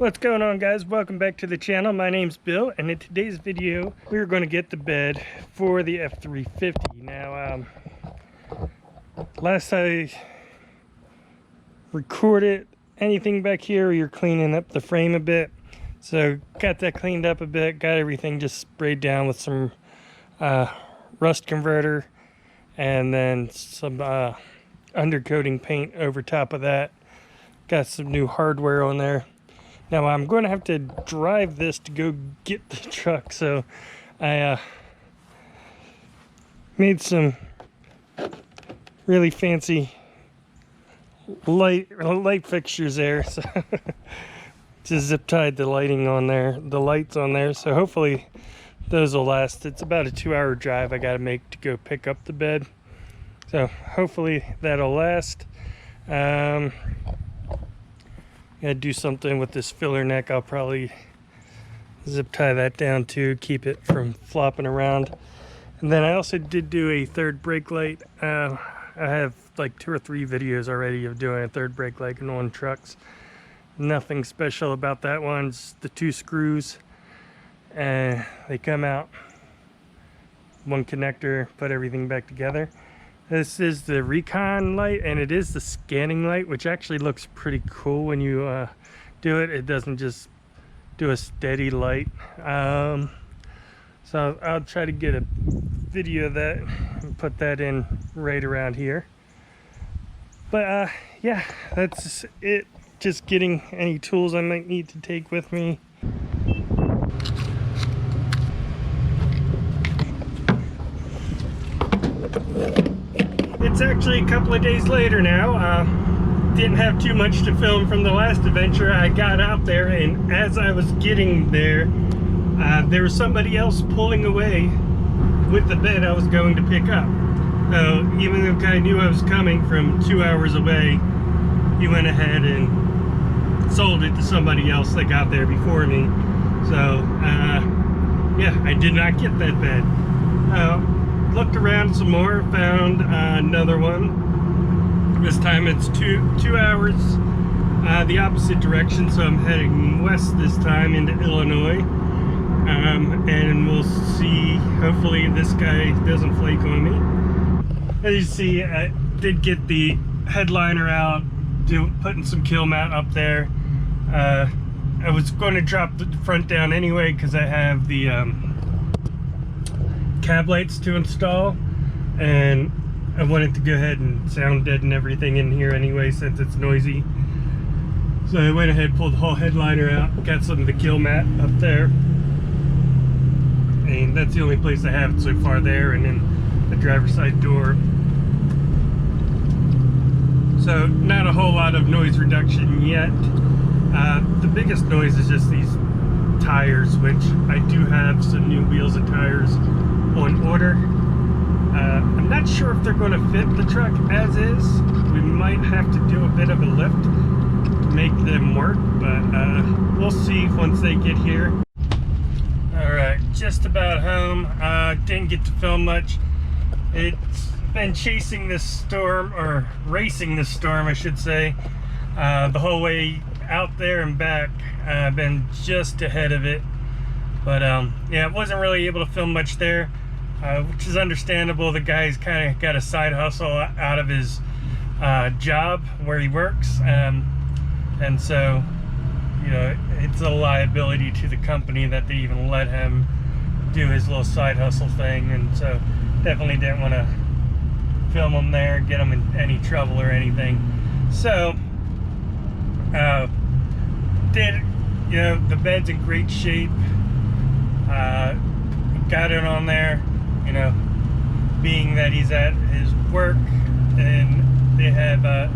What's going on, guys? Welcome back to the channel. My name's Bill, and in today's video we're going to get the bed for the F350. Now last I recorded anything back here, you're cleaning up the frame a bit, so got that cleaned up a bit, got everything just sprayed down with some rust converter and then some undercoating paint over top of that. Got some new hardware on there. Now I'm going to have to drive this to go get the truck, so I made some really fancy light fixtures there. So just zip tied the lighting on there, the lights on there. So hopefully those will last. It's about a 2-hour drive I got to make to go pick up the bed. So hopefully that'll last. Gotta do something with this filler neck. I'll probably zip tie that down too, keep it from flopping around. And then I also did do a third brake light. I have like 2 or 3 videos already of doing a third brake light on trucks. Nothing special about that one. It's the 2 screws and they come out, 1 connector, put everything back together. This is the recon light, and it is the scanning light, which actually looks pretty cool when you do it. It doesn't just do a steady light. So I'll try to get a video of that and put that in right around here. But yeah, that's it. Just getting any tools I might need to take with me. It's actually a couple of days later now. Didn't have too much to film from the last adventure. I got out there, and as I was getting there, there was somebody else pulling away with the bed I was going to pick up. So even though I knew I was coming from 2 hours away, he went ahead and sold it to somebody else that got there before me. So yeah, I did not get that bed. Looked around some more, found another one. This time it's two hours the opposite direction, so I'm heading west this time into Illinois. And we'll see, hopefully this guy doesn't flake on me. As you see, I did get the headliner out, putting some kill mat up there. I was going to drop the front down anyway because I have the cab lights to install, and I wanted to go ahead and sound deaden everything in here anyway since it's noisy. So I went ahead, pulled the whole headliner out, got some of the kill mat up there, and that's the only place I have it so far there, and then the driver's side door. So not a whole lot of noise reduction yet. The biggest noise is just these tires, which I do have some new wheels and tires on order. I'm not sure if they're going to fit the truck as is. We might have to do a bit of a lift to make them work, but we'll see once they get here. Alright, just about home. Didn't get to film much. It's been chasing this storm, or racing this storm I should say, the whole way out there and back. I've been just ahead of it, but yeah, wasn't really able to film much there, which is understandable. The guy's kind of got a side hustle out of his job where he works, and so, you know, it's a liability to the company that they even let him do his little side hustle thing, and so definitely didn't want to film him there, get him in any trouble or anything. So you know, the bed's in great shape. Got it on there, you know, being that he's at his work, and they have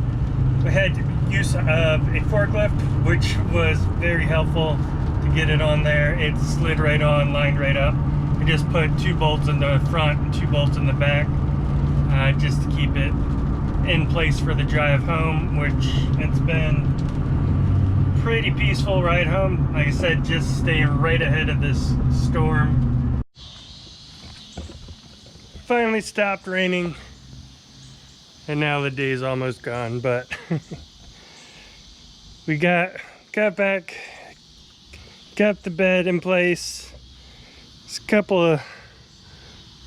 we had use of a forklift, which was very helpful to get it on there. It slid right on, lined right up. I just put 2 bolts in the front and 2 bolts in the back, just to keep it in place for the drive home, which it's been pretty peaceful ride home. Like I said, just staying right ahead of this storm. Finally stopped raining, and now the day's almost gone, but we got back, got the bed in place. There's a couple of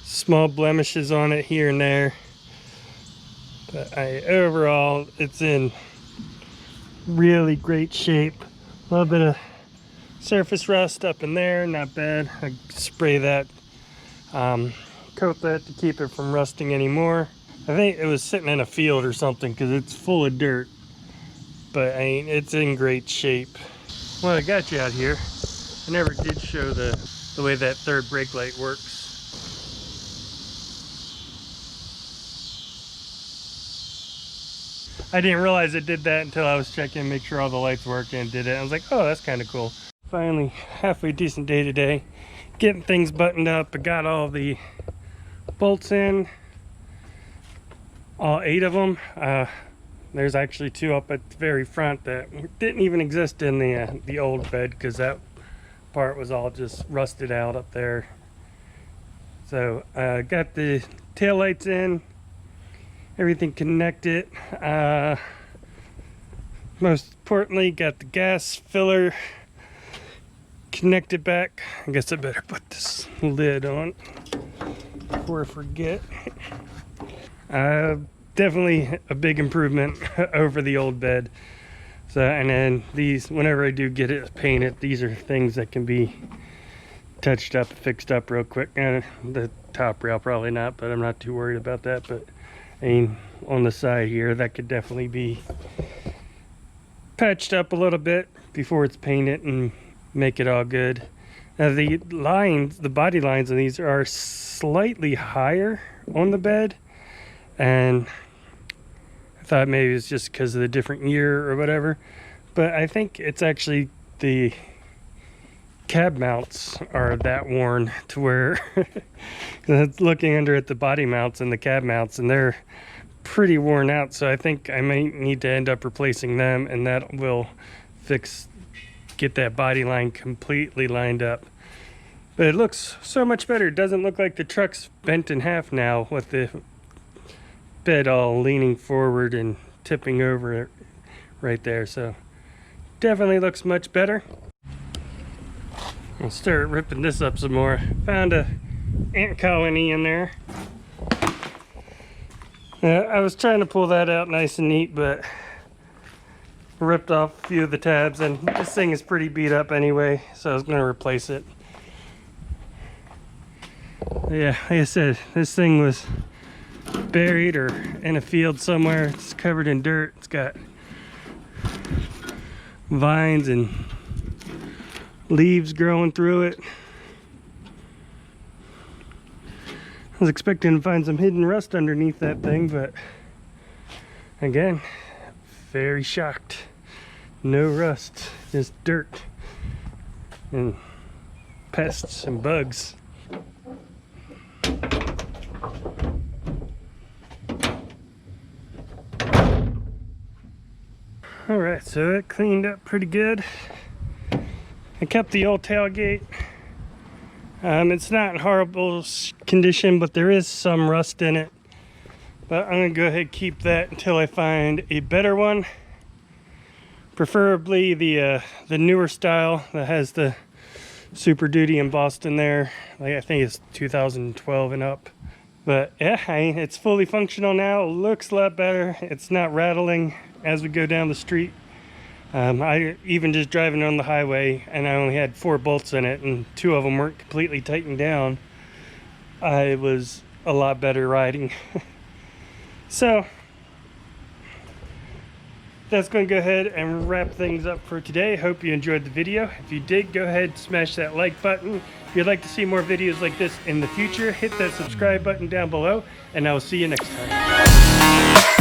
small blemishes on it here and there, but overall it's in really great shape. A little bit of surface rust up in there, not bad. I spray that, coat that to keep it from rusting anymore. I think it was sitting in a field or something because it's full of dirt, but I mean, it's in great shape. Well, I got you out here. I never did show the way that third brake light works. I didn't realize it did that until I was checking, make sure all the lights worked, and did it. I was like, oh, that's kind of cool. Finally, halfway decent day today. Getting things buttoned up. I got all the bolts in, all 8 of them. There's actually 2 up at the very front that didn't even exist in the old bed because that part was all just rusted out up there. So got the tail lights in, everything connected. Most importantly, got the gas filler connected back. I guess I better put this lid on before I forget. Definitely a big improvement over the old bed. So, and then these, whenever I do get it painted, these are things that can be touched up, fixed up real quick. And the top rail probably not, but I'm not too worried about that. But I mean, on the side here, that could definitely be patched up a little bit before it's painted and make it all good. Now the lines, the body lines on these are slightly higher on the bed, and I thought maybe it's just because of the different year or whatever, but I think it's actually the cab mounts are that worn to where looking under at the body mounts and the cab mounts, and they're pretty worn out. So I think I might need to end up replacing them, and that will get that body line completely lined up. But it looks so much better. It doesn't look like the truck's bent in half now with the bed all leaning forward and tipping over it right there. So definitely looks much better. I'll start ripping this up some more. Found a ant colony in there. I was trying to pull that out nice and neat, but ripped off a few of the tabs, and this thing is pretty beat up anyway, so I was going to replace it. Yeah, like I said, this thing was buried or in a field somewhere. It's covered in dirt. It's got vines and leaves growing through it. I was expecting to find some hidden rust underneath that thing, but again, very shocked. No rust, just dirt and pests and bugs. Alright, so it cleaned up pretty good. I kept the old tailgate. It's not in horrible condition, but there is some rust in it. But I'm going to go ahead and keep that until I find a better one. Preferably the newer style that has the Super Duty embossed in there. Like, I think it's 2012 and up. But yeah, it's fully functional now. It looks a lot better. It's not rattling as we go down the street. I even just driving on the highway, and I only had 4 bolts in it, and 2 of them weren't completely tightened down. I was a lot better riding. So that's going to go ahead and wrap things up for today. Hope you enjoyed the video. If you did, go ahead, smash that like button. If you'd like to see more videos like this in the future, hit that subscribe button down below, and I will see you next time.